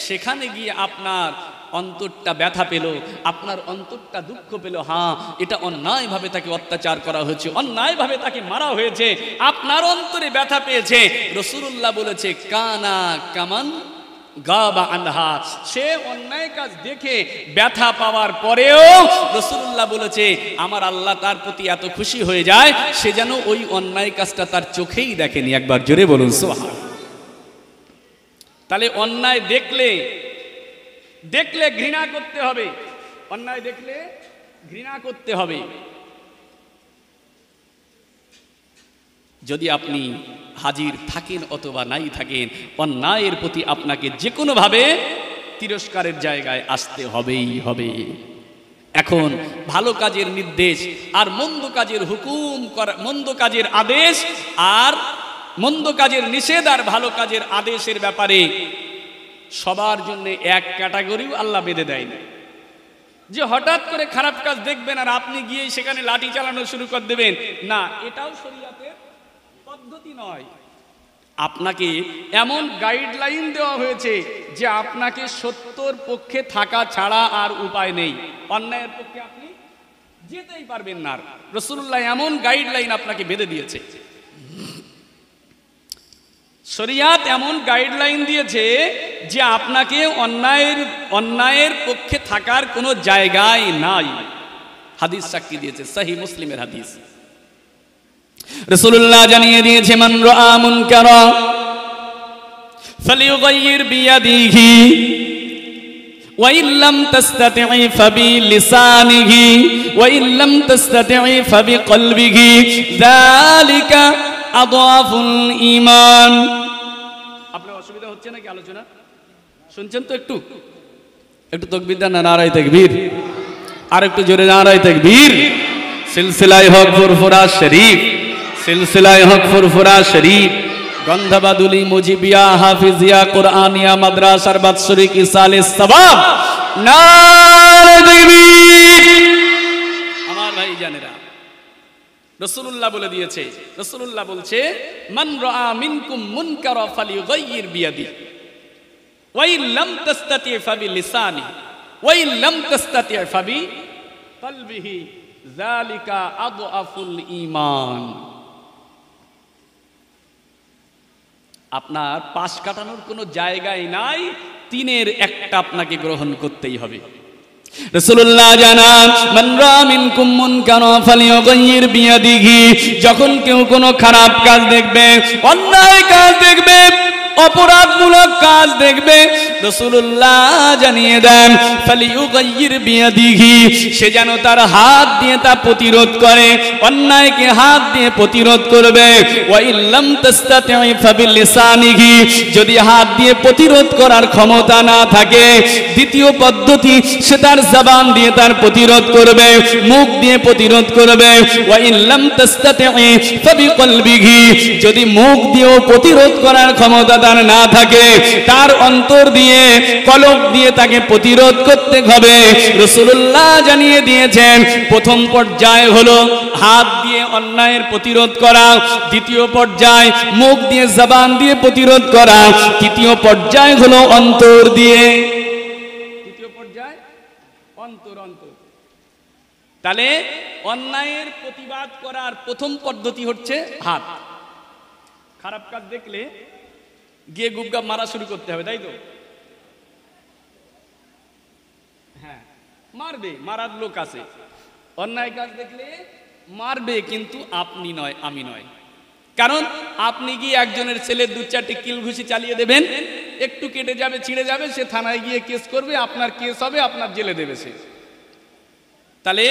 সেখানে গিয়ে আপনার অন্তরটা ব্যথা পেল, আপনার অন্তরটা দুঃখ পেল, হ্যাঁ এটা অন্যায়ভাবে তাকে অত্যাচার করা হয়েছে, অন্যায়ভাবে তাকে মারা হয়েছে, আপনার অন্তরে ব্যথা পেয়েছে। রাসূলুল্লাহ বলেছে, কানা কামান গাবা আনহা, সে অন্যায় কাজ দেখে ব্যথা পাওয়ার পরেও রাসূলুল্লাহ বলেছে, আমার আল্লাহ তার প্রতি এত খুশি হয়ে যায়, সে যেন ওই অন্যায় কাজটা তার চোখেই দেখেনি। একবার জোরে বলুন সুবহান। তাহলে অন্যায় দেখলে দেখলে ঘৃণা করতে হবে, অন্যায় দেখলে ঘৃণা করতে হবে। যদি আপনি হাজির থাকেন অথবা নাই থাকেন, অন্যায়ের প্রতি আপনাকে যে কোনোভাবে তিরস্কারের জায়গায় আসতে হবেই হবে। এখন ভালো কাজের নির্দেশ আর মন্দ কাজের হুকুম করা, মন্দ কাজের আদেশ আর মন্দ কাজের নিষেধ আর ভালো কাজের আদেশের ব্যাপারে সবার জন্য এক ক্যাটাগরিও আল্লাহ বেঁধে দেয়নি, যে হঠাৎ করে খারাপ কাজ দেখবেন আর আপনি গিয়ে সেখানে লাঠি চালানো শুরু করে দেবেন, না, এটাও শরীয়তের পদ্ধতি নয়। আপনাকে এমন গাইডলাইন দেওয়া হয়েছে যে আপনাকে সত্যর পক্ষে থাকা ছাড়া আর উপায় নেই, অন্যায়ের পক্ষে আপনি যেতেই পারবেন না। রাসূলুল্লাহ এমন গাইডলাইন আপনাকে বেঁধে দিয়েছে, শরিয়াত এমন গাইডলাইন দিয়েছে যে আপনাকে অন্যায়ের পক্ষে থাকার কোনো জায়গায় নাই। হাদিস সাক্ষী দিয়েছে, সহিহ মুসলিমের হাদিস। রাসূলুল্লাহ জানিয়ে দিয়েছে, মান রাআ মুনকারা ফালিয়ুগাইয়ির বিয়াদিহি ওয়া ইন লাম তাসতাতি ফাবিলিসানিহি ওয়া ইন লাম তাসতাতি ফাবিকলবিহি যালিকা আদওয়াফুল ঈমান। আপনার অসুবিধা হচ্ছে নাকি আলোচনা শুনছেন তো? একটু তাকবীর দেন না, নারায়ে তাকবীর, আর একটু জোরে নারায়ে তাকবীর। সিলসিলায়ে হক ফুরফুরা শরীফ, সিলসিলায়ে হক ফুরফুরা শরীফ, গন্ধবাদুলি মুজিবিয়া হাফিজিয়া কুরআনিয়া মাদ্রাসার বাৎসরিক ইসালে সওয়াব, নারায়ে তাকবীর। আমার ভাই জানেরা, রাসূলুল্লাহ বলে দিয়েছে, রাসূলুল্লাহ বলছে, মান রাআ মিনকুম মুনকারা ফালিয়ুগাইয়ির বিয়াদিহি ওয়া ইন লাম তাসতাতি ফাবিলিসানিহি ওয়া ইন লাম তাসতাতি ফাবিকলবিহি যালিকা আদআফুল ঈমান। আপনার পাশ কাটানোর কোনো জায়গায় নাই, তিনের একটা আপনাকে গ্রহণ করতেই হবে। রাসূলুল্লাহ জানান, মান রাআ মিনকুম মুনকারা ফালিয়ুগাইয়ির বিয়াদিহি, যখন কেউ কোনো খারাপ কাজ দেখবে, অন্যায় কাজ দেখবে, অপরাধমূলক কাজ দেখবে, রাসূলুল্লাহ জানিয়ে দেন, ফালিয়ুগাইয়ির বিয়াদিহি, সে যেন তার হাত দিয়ে তা প্রতিরোধ করে, অন্যায়কে হাত দিয়ে প্রতিরোধ করবে। ওয়া ইন লাম তাসতাতি ফাবিলিসানিহি, যদি হাত দিয়ে প্রতিরোধ করার ক্ষমতা না থাকে, দ্বিতীয় পদ্ধতি, সে তার জবান দিয়ে তার প্রতিরোধ করবে, মুখ দিয়ে প্রতিরোধ করবে। ওয়া ইন লাম তাসতাতি ফাবিকলবিহি, যদি মুখ দিয়েও প্রতিরোধ করার ক্ষমতা তার না থাকে, তার অন্তর দিয়ে, কলব দিয়ে তাকে প্রতিরোধ করতে হবে। রাসূলুল্লাহ জানিয়ে দিয়েছেন, প্রথম পর্যায় হলো হাত দিয়ে অন্যায়ের প্রতিরোধ করা, দ্বিতীয় পর্যায় মুখ দিয়ে, জবান দিয়ে প্রতিরোধ করা, তৃতীয় পর্যায় হলো অন্তর দিয়ে, তৃতীয় পর্যায় অন্তর। তাহলে অন্যায়ের প্রতিবাদ করার প্রথম পদ্ধতি হচ্ছে হাত। খারাপ কাজ দেখলে গিয়ে গুবগাব মারা শুরু করতে হবে, তাই তো? হ্যাঁ, মারবে, মারার লোক আছে। অন্যায় কাজ দেখলে মারবে, কিন্তু আপনি নয়, আমি নয়। কারণ আপনি গিয়ে একজনের ছেলের 2-4টি কিল ঘুষি চালিয়ে দেবেন, একটু কেটে যাবে, ছিঁড়ে যাবে, সে থানায় গিয়ে কেস করবে, আপনার কেস হবে, আপনার জেলে দেবে সে। তাহলে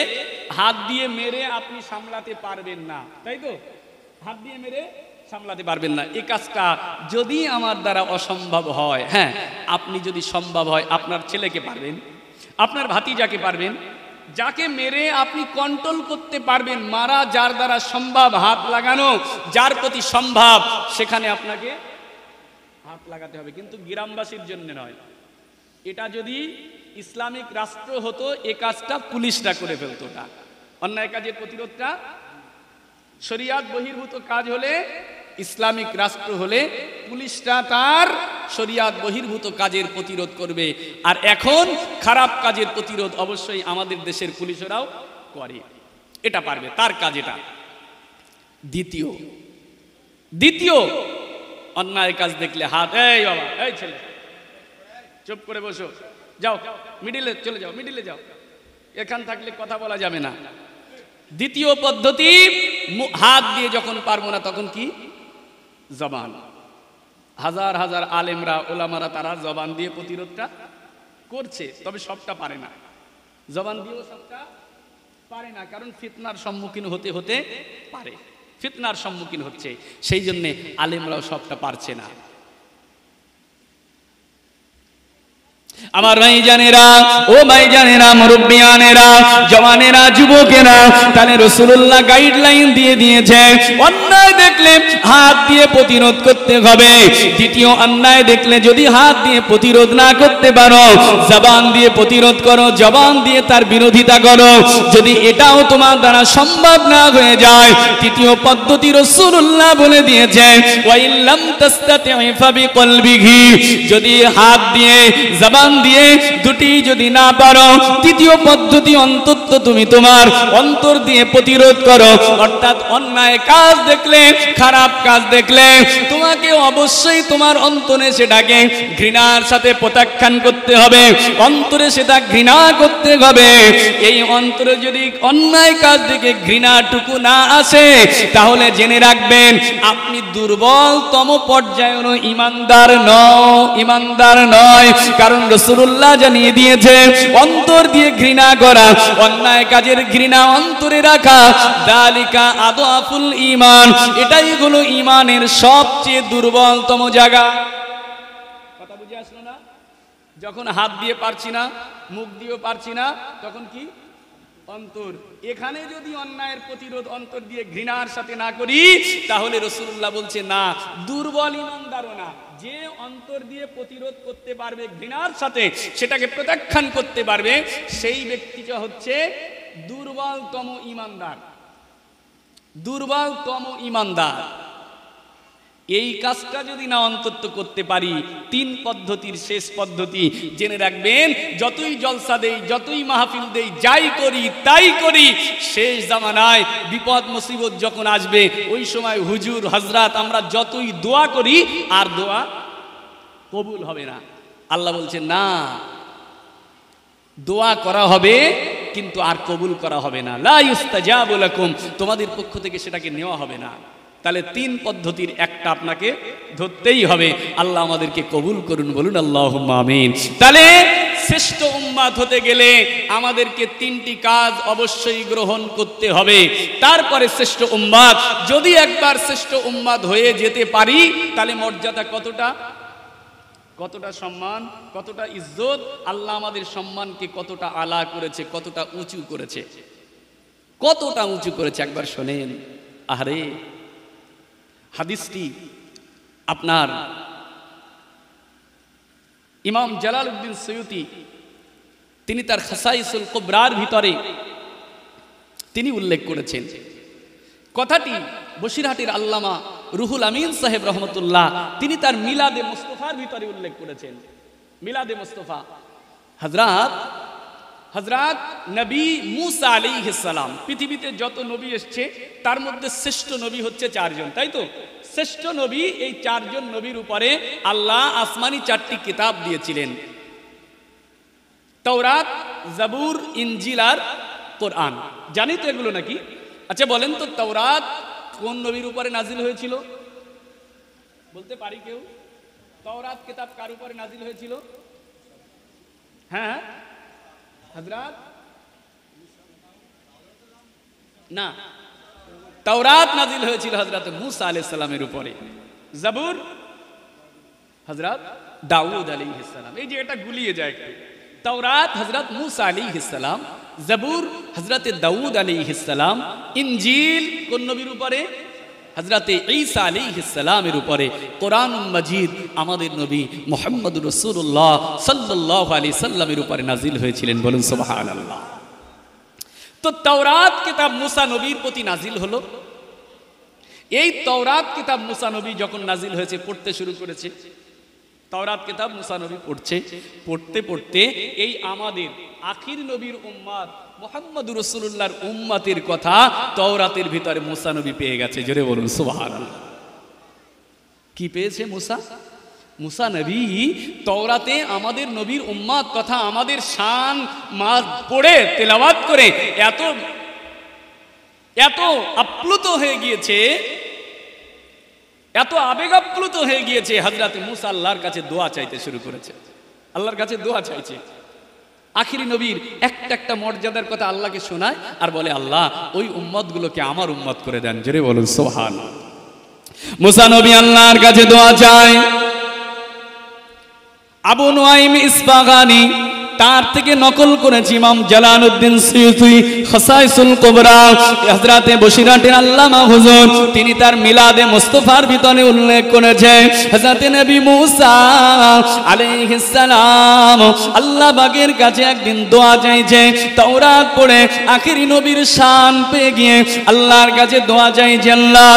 হাত দিয়ে মেরে আপনি সামলাতে পারবেন না, তাই তো? হাত দিয়ে মেরে সামলাতে পারবেন না। এই কাজটা যদি আমার দ্বারা অসম্ভব হয়, হ্যাঁ, আপনি যদি সম্ভব হয়, আপনার ছেলেকে পারবেন, আপনার ভাতিজাকে পারবেন, যাকে মেরে আপনি কন্ট্রোল করতে পারবেন, মারা যার দ্বারা সম্ভব, হাত লাগানো যার প্রতি সম্ভব, সেখানে আপনাকে হাত লাগাতে হবে, কিন্তু গ্রামবাসীর জন্য নয়। এটা যদি ইসলামিক রাষ্ট্র হতো, এ কাজটা পুলিশরা করে ফেলতো। না, অন্যায় কাজের প্রতিরোধটা শরিয়াত বহির্ভূত কাজ হলে, ইসলামিক রাষ্ট্র হলে পুলিশরা তার শরিয়াত বহির্ভূত কাজের প্রতিরোধ করবে। আর এখন খারাপ কাজের প্রতিরোধ অবশ্যই আমাদের দেশের পুলিশরাও করে, এটা পারবে, তার কাজ এটা। দ্বিতীয় অন্যায় কাজ দেখলে হাত, এই বাবা, এই ছেলে চুপ করে বসো, যাও মিডিলে চলে যাও, মিডিলে যাও, এখান থাকলে কথা বলা যাবে না। দ্বিতীয় পদ্ধতি, হাত দিয়ে যখন পারবো না, তখন কি? জবান। হাজার হাজার আলেমরা, ওলামারা, তারা জবান দিয়ে প্রতিরোধটা করছে, তবে সবটা পারে না। জবান দিয়েও সবটা পারে না, কারণ ফিতনার সম্মুখীন হতে হতে পারে, ফিতনার সম্মুখীন হচ্ছে, সেই জন্যে আলেমরাও সবটা পারছে না। আমার ভাইজানেরা, ও ভাইজানেরা, মুরব্বিয়ানেরা, জওয়ানেরা, যুবকেরা, তাহলে রাসূলুল্লাহ গাইডলাইন দিয়ে দিয়েছে অন্যায় দেখলে হাত দিয়ে প্রতিরোধ করতে হবে। দ্বিতীয়, অন্যায় দেখলে যদি হাত দিয়ে প্রতিরোধ না করতে পারো, জবান দিয়ে প্রতিরোধ করো, জবান দিয়ে তার বিরোধিতা করো। যদি এটাও তোমার দ্বারা সম্ভব না হয়ে যায়, তৃতীয় পদ্ধতি রাসূলুল্লাহ বলে দিয়েছে, ওয়া ইল্লাম তাসতাতি ফাবিকলবিহি, যদি হাত দিয়ে জবান দিয়ে দুটি যদি না পারো, তৃতীয় পদ্ধতি অন্তত তুমি তোমার অন্তর দিয়ে প্রতিরোধ করো। অর্থাৎ অন্যায় কাজ দেখলে, খারাপ কাজ দেখলে তোমাকে অবশ্যই তোমার অন্তরে সেটাকে ঘৃণার সাথে প্রত্যাখ্যান করতে হবে, অন্তরে সেটা ঘৃণা করতে হবে। এই অন্তরে যদি অন্যায় কাজ দেখে ঘৃণাটুকু না আসে, তাহলে জেনে রাখবেন আপনি দুর্বলতম পর্যায়ের ইমানদার নয়। কারণ রাসূলুল্লাহ জানিয়ে দিয়েছে অন্তর দিয়ে ঘৃণা করা, অন্যায় কাজের ঘৃণা অন্তরে রাখা, যালিকা আদআফুল ঈমান, এটাই হলো ঈমানের সবচেয়ে দুর্বলতম জায়গা। কথা বুঝে আসলো না? যখন হাত দিয়ে পারছি না, মুখ দিয়েও পারছি না, তখন কি? অন্তর। এখানে যদি অন্যায়ের প্রতিরোধ অন্তর দিয়ে ঘৃণার সাথে না করি, তাহলে রাসূলুল্লাহ বলছে না, দুর্বল ঈমানদারও না। যে অন্তর দিয়ে প্রতিরোধ করতে পারবে ঘৃণার সাথে, সেটাকে প্রত্যাখ্যান করতে পারবে, সেই ব্যক্তিটা হচ্ছে দুর্বলতম ঈমানদার। দুর্বলতম ঈমানদার। এই কাজটা যদি না অন্তত করতে পারি, তিন পদ্ধতির শেষ পদ্ধতি জেনে রাখবেন, যতই জলসা দেই, যতই মাহফিল দেই, যাই করি তাই করি, শেষ জামানায় বিপদ মুসিবত যখন আসবে, ওই সময় হুজুর হযরত আমরা যতই দোয়া করি, আর দোয়া কবুল হবে না। আল্লাহ বলছেন না, দোয়া করা হবে কিন্তু আর কবুল করা হবে না। লা ইউস্তাজাবু লাকুম, তোমাদের পক্ষ থেকে সেটাকে নেওয়া হবে না। তাহলে তিন পদ্ধতির একটা আপনাকে ধরতেই হবে। আল্লাহ আমাদেরকে কবুল করুন, বলুন আল্লাহুম্মা আমিন। তাহলে শ্রেষ্ঠ উম্মাত হতে গেলে আমাদেরকে তিনটি কাজ অবশ্যই গ্রহণ করতে হবে। তারপরে শ্রেষ্ঠ উম্মাত, যদি একবার শ্রেষ্ঠ উম্মাত হয়ে যেতে পারি, তাহলে মর্যাদা কতটা সম্মান, কতটা ইজ্জত, আল্লাহ আমাদের সম্মানকে কতটা আলা করেছে, কতটা উঁচু করেছে, কতটা উঁচু করেছে একবার শোনেন। আরে হাদিসটি আপনার ইমাম জালালউদ্দিন সৈয়ুতি তিনি তার খাসাইসুল কুবরার ভিতরে তিনি উল্লেখ করেছেন। কথাটি বসিরহাটের আল্লামা রুহুল আমিন সাহেব রহমতুল্লাহ তিনি তার মিলাদে মুস্তাফার ভিতরে উল্লেখ করেছেন। মিলাদে মুস্তাফা, হযরত নবী মুসা আলাইহিস সালাম, পৃথিবীতে যত নবী এসেছে তার মধ্যে শ্রেষ্ঠ নবী হচ্ছে চারজন, তাই তো? শ্রেষ্ঠ নবী, এই চারজন নবীর উপরে আল্লাহ আসমানি চারটি কিতাব দিয়েছিলেন, তাওরাত, জাবুর, ইনজিল আর কোরআন। জানি তো এগুলো নাকি? আচ্ছা বলেন তো, তাওরাত কোন নবীর উপরে নাজিল হয়েছিল? বলতে পারি কেউ? তাওরাত কিতাব কার উপরে নাজিল হয়েছিল? হ্যাঁ, হযরত না, তাওরাত নাজিল হয়েছিল হযরত মুসা আলাইহিস সালামের উপরে, জাবুর হযরত দাউদ আলাইহিস সালাম। এই যে এটা গুলিয়ে যায় একটু, তাওরাত হযরত মুসা আলাইহিস সালাম, জাবুর হযরত দাউদ আলাইহিস সালাম, ইনজিল কোন নবীর উপরে? হযরত ঈসা আলাইহিস সালামের উপরে। কোরআনুল মাজিদ আমাদের নবী মুহাম্মদুর রাসূলুল্লাহ সাল্লাল্লাহু আলাইহি সাল্লামের উপরে নাজিল হয়েছিলেন, বলুন সুবহানাল্লাহ। তো তাওরাত কিতাব মুসা নবীর প্রতি নাজিল হলো। এই তাওরাত কিতাব মুসা নবী যখন নাজিল হয়েছে, পড়তে শুরু করেছে, তাওরাত কিতাব মুসা নবী পড়তে পড়তে এই আমাদের আখির নবীর উম্মত মুহাম্মদুর রাসূলুল্লাহর উম্মতের কথা তাওরাতের ভিতরে মুসা নবী পেয়ে গেছে। জোরে বলুন সুবহানাল্লাহ। কি পেয়েছে মুসা নবী? তাওরাতে আমাদের নবীর উম্মত কথা, আমাদের শান পড়ে তেলাওয়াত করে এত আপ্লুত হয়ে গিয়েছে, এত আবেগ আপ্লুত হয়ে গিয়েছে, হযরত মুসা আল্লাহর কাছে দোয়া চাইতে শুরু করেছে। আল্লাহর কাছে দোয়া চাইছে। আখিরি নবীর একটা মর্যাদার কথা আল্লাহকে শোনায় আর বলে, আল্লাহ ওই উম্মতগুলোকে আমার উম্মত করে দেন। জোরে বলুন সুবহানাল্লাহ। মুসা নবী আল্লাহর কাছে দোয়া চায়। আবু নুআইম ইসফাহানি তার থেকে নকল করেছি ইমাম জালালউদ্দিন সুয়ুতি খাসাইসুল কুবরা হযরতে বসিরাটের আল্লামা হুজুর তিনি তার মিলাদে মুস্তাফার ভিতরে উল্লেখ করেছেন হযরতে নবী মুসা আলাইহিস সালাম আল্লাহ পাকের কাছে একদিন দোয়া চাইছে তাওরাত পড়ে আখেরি নবীর শান পেয়ে গিয়ে আল্লাহর কাছে দোয়া চাইছে আল্লাহ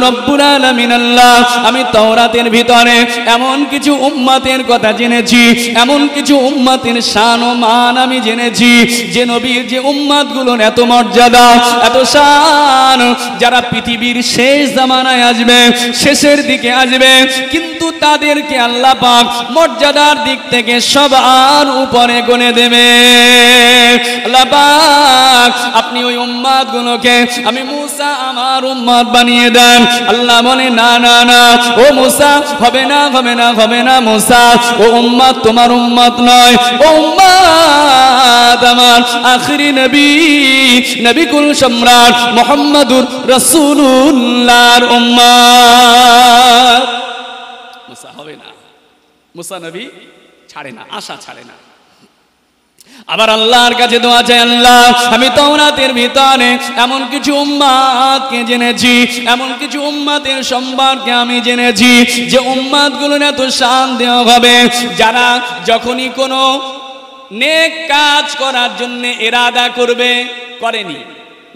রব্বুল আলামিন আল্লাহ আমি তাওরাতের ভিতরে এমন কিছু উম্মতের কথা জেনেছি এমন কিছু উম্মতের শান ও মান আমি জেনেছি যে নবীর যে উম্মতগুলোর এত মর্যাদা এত শান যারা পৃথিবীর শেষ জামানায় আসবে শেষের দিকে আসবে কিন্তু তাদেরকে আল্লাহ পাক মর্যাদার দিক থেকে সবার উপরে গণে দেবে আল্লাহ পাক আপনি ওই উম্মতগুলোকে আমি মুসা আমার উম্মত বানিয়ে দেন আল্লাহ বলে না না না ও মুসা হবে না হবে না হবে না মুসা ও উম্মত তোমার উম্মত নয় ও উম্মত আমার আখেরি নবী নবী কুল সম্রাট মুহাম্মদুর রাসূলুল্লাহর উম্মত মুসা হবে না মুসা নবী ছাড়ে না আশা ছাড়ে না আবার আল্লাহর কাছে দোয়া চাই আল্লাহ আমি তাওরাতের ভিতরে এমন কিছু উম্মতকে জেনেছি এমন কিছু উম্মতের সম্পর্কে আমি জেনেছি যে উম্মতগুলোর এত শান দেওয়া হবে যারা যখনই কোনো নেক কাজ করার জন্য ইরাদা করবে করেনি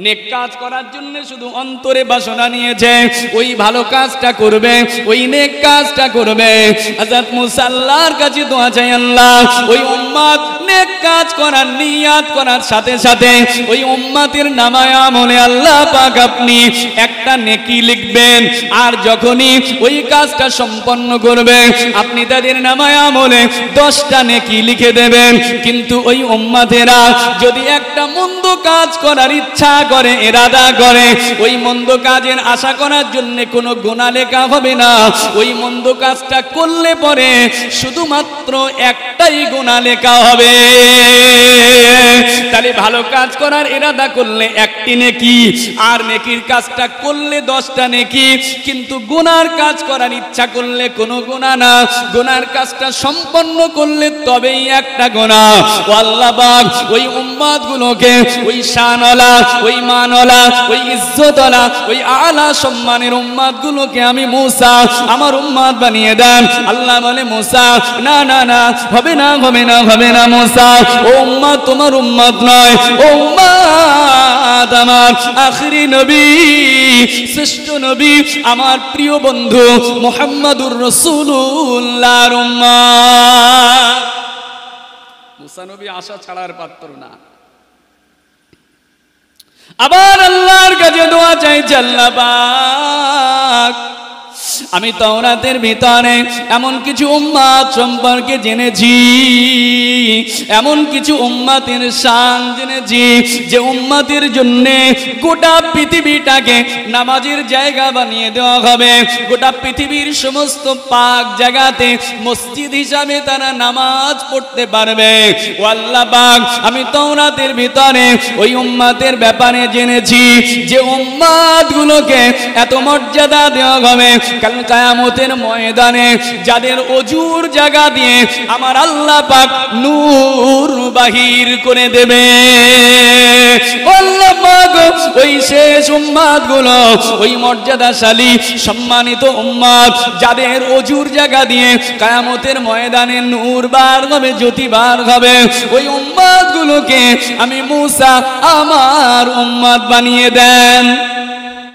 নেক কাজ করার জন্য শুধু অন্তরে বাসনা নিয়েছে ওই ভালো কাজটা করবে ওই নেক কাজটা করবে হযরত মুসা আল্লাহর কাছে দোয়া চাই আল্লাহ ওই উম্মত নেক কাজ করার নিয়াত করার সাথে সাথে ওই উম্মতের নামায়ে আমলে আল্লাহ পাক আপনি একটা নেকি লিখবেন আর যখনই ওই কাজটা সম্পন্ন করবে আপনি তাদের নামায়ে আমলে 10টা নেকি লিখে দেবেন কিন্তু ওই উম্মতেরা যদি একটা মন্দ কাজ করার ইচ্ছা করে ইরাদা করে ওই মন্দ কাজের আশা করার জন্য কোনো গুনাহ লেখা হবে না ওই মন্দ কাজটা করলে পরে শুধুমাত্র একটাই গুনাহ লেখা হবে তাহলে ভালো কাজ করার ইরাদা করলে একটি নেকি আর নেকির কাজটা করলে 10টা নেকি কিন্তু গুনার কাজ করার ইচ্ছা করলে কোনো গুনাহ না গুনার কাজটা সম্পন্ন করলে তবেই একটা গুনাহ ও আল্লাহ পাক ওই উম্মতগুলোকে ওই শানওয়ালা ওই মানওয়ালা ওই ইজ্জতওয়ালা ওই আলা সম্মানের উম্মতগুলোকে আমি মুসা আমার উম্মত বানিয়ে দেন আল্লাহ বলে মুসা না না না হবে না হবে না হবে না মুসা ও উম্মত তোমার উম্মত নয় ও উম্মত আমার আখেরি নবী শ্রেষ্ঠ নবী আমার প্রিয় বন্ধু মুহাম্মদুর রাসূলুল্লাহর উম্মত মুসা নবী আশা ছাড়ার পাত্র না আবার আল্লাহর কাছে দোয়া চাইছে আল্লাহ পাক আমি তাওরাতের ভিতরে এমন কিছু উম্মত সম্পর্কে জেনেছি এমন কিছু উম্মতের শান জেনেছি যে উম্মতের জন্য গোটা পৃথিবীটাকে নামাজের জায়গা বানিয়ে দেওয়া হবে গোটা পৃথিবীর সমস্ত পাক জায়গাতে মসজিদ হিসাবে তারা নামাজ পড়তে পারবে ও আল্লাহ পাক আমি তাওরাতের ভিতরে ওই উম্মতের ব্যাপারে জেনেছি যে উম্মতগুলোকে এত মর্যাদা দেওয়া হবে কাল কিয়ামতের ময়দানে যাদের ওযুর জায়গা দিয়ে আমার আল্লাহ পাক নূর বাহির করে দেবে আল্লাহ পাক ওই শেষ উম্মতগুলো ওই মর্যাদাশালী সম্মানিত উম্মত যাদের ওযুর জায়গা দিয়ে কিয়ামতের ময়দানে নূর বার হবে জ্যোতি বার হবে ওই উম্মতগুলোকে আমি মুসা আমার উম্মত বানিয়ে দেন